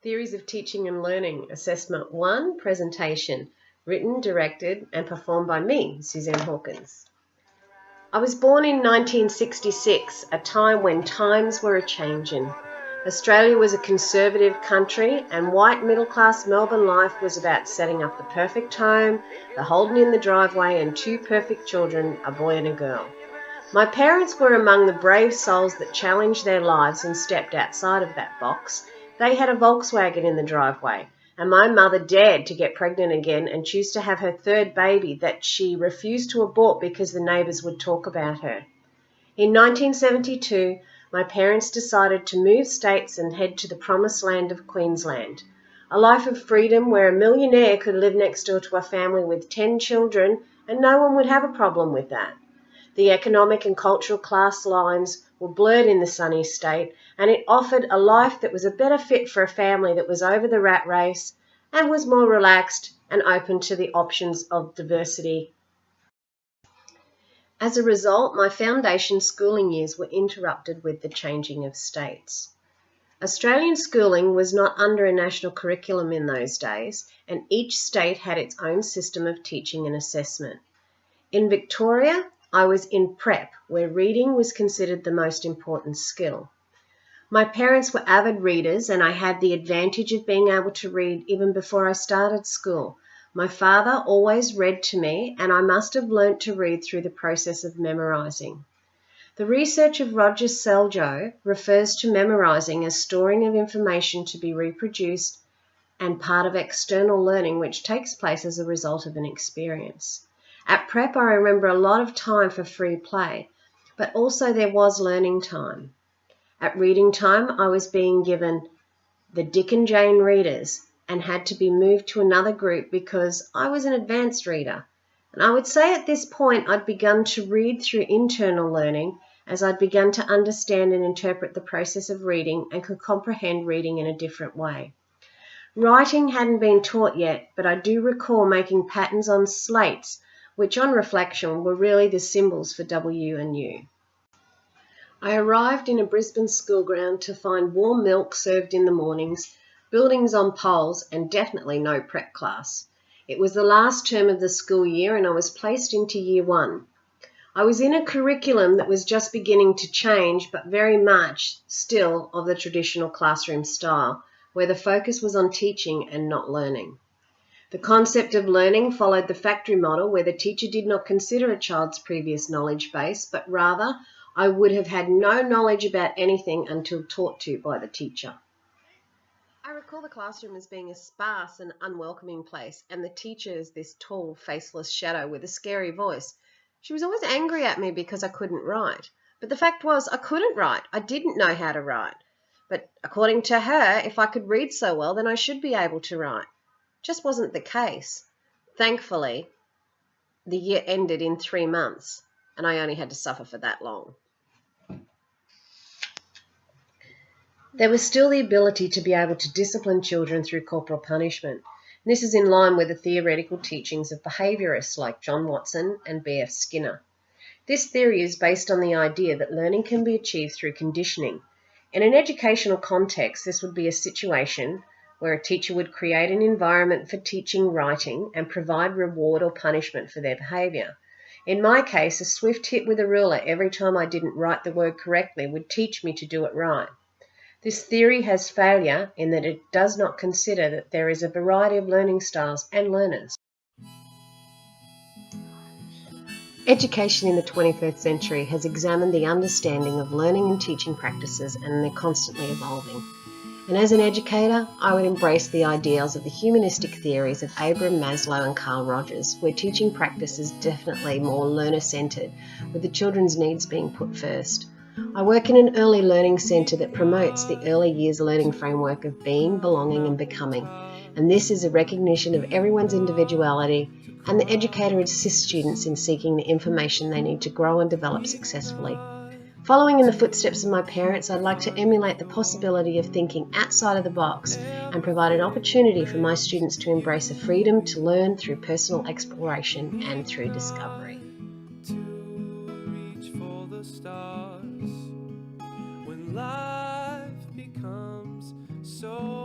Theories of Teaching and Learning, Assessment 1, Presentation, written, directed and performed by me, Suzanne Hawkins. I was born in 1966, a time when times were a-changin'. Australia was a conservative country and white middle-class Melbourne life was about setting up the perfect home, the Holden in the driveway and two perfect children, a boy and a girl. My parents were among the brave souls that challenged their lives and stepped outside of that box. They had a Volkswagen in the driveway, and my mother dared to get pregnant again and choose to have her third baby that she refused to abort because the neighbours would talk about her. In 1972, my parents decided to move states and head to the promised land of Queensland, a life of freedom where a millionaire could live next door to a family with 10 children and no one would have a problem with that. The economic and cultural class lines were blurred in the sunny state, and it offered a life that was a better fit for a family that was over the rat race and was more relaxed and open to the options of diversity. As a result, my foundation schooling years were interrupted with the changing of states. Australian schooling was not under a national curriculum in those days, and each state had its own system of teaching and assessment. In Victoria, I was in prep, where reading was considered the most important skill. My parents were avid readers, and I had the advantage of being able to read even before I started school. My father always read to me, and I must have learnt to read through the process of memorising. The research of Roger Seljo refers to memorising as storing of information to be reproduced and part of external learning which takes place as a result of an experience. At prep, I remember a lot of time for free play, but also there was learning time. At reading time, I was being given the Dick and Jane readers and had to be moved to another group because I was an advanced reader. And I would say at this point I'd begun to read through internal learning as I'd begun to understand and interpret the process of reading and could comprehend reading in a different way. Writing hadn't been taught yet, but I do recall making patterns on slates which on reflection were really the symbols for W and U. I arrived in a Brisbane school ground to find warm milk served in the mornings, buildings on poles, and definitely no prep class. It was the last term of the school year and I was placed into year 1. I was in a curriculum that was just beginning to change, but very much still of the traditional classroom style, where the focus was on teaching and not learning. The concept of learning followed the factory model where the teacher did not consider a child's previous knowledge base, but rather I would have had no knowledge about anything until taught to by the teacher. I recall the classroom as being a sparse and unwelcoming place, and the teacher as this tall, faceless shadow with a scary voice. She was always angry at me because I couldn't write. But the fact was I couldn't write. I didn't know how to write. But according to her, if I could read so well, then I should be able to write. Just wasn't the case. Thankfully, the year ended in 3 months, and I only had to suffer for that long. There was still the ability to be able to discipline children through corporal punishment. And this is in line with the theoretical teachings of behaviourists like John Watson and B.F. Skinner. This theory is based on the idea that learning can be achieved through conditioning. In an educational context, this would be a situation where a teacher would create an environment for teaching writing and provide reward or punishment for their behaviour. In my case, a swift hit with a ruler every time I didn't write the word correctly would teach me to do it right. This theory has failure in that it does not consider that there is a variety of learning styles and learners. Education in the 21st century has examined the understanding of learning and teaching practices, and they're constantly evolving. And as an educator, I would embrace the ideals of the humanistic theories of Abraham Maslow and Carl Rogers, where teaching practice is definitely more learner-centred, with the children's needs being put first. I work in an early learning centre that promotes the early years learning framework of being, belonging and becoming, and this is a recognition of everyone's individuality, and the educator assists students in seeking the information they need to grow and develop successfully. Following in the footsteps of my parents, I'd like to emulate the possibility of thinking outside of the box and provide an opportunity for my students to embrace a freedom to learn through personal exploration and through discovery. To reach for the stars when life becomes so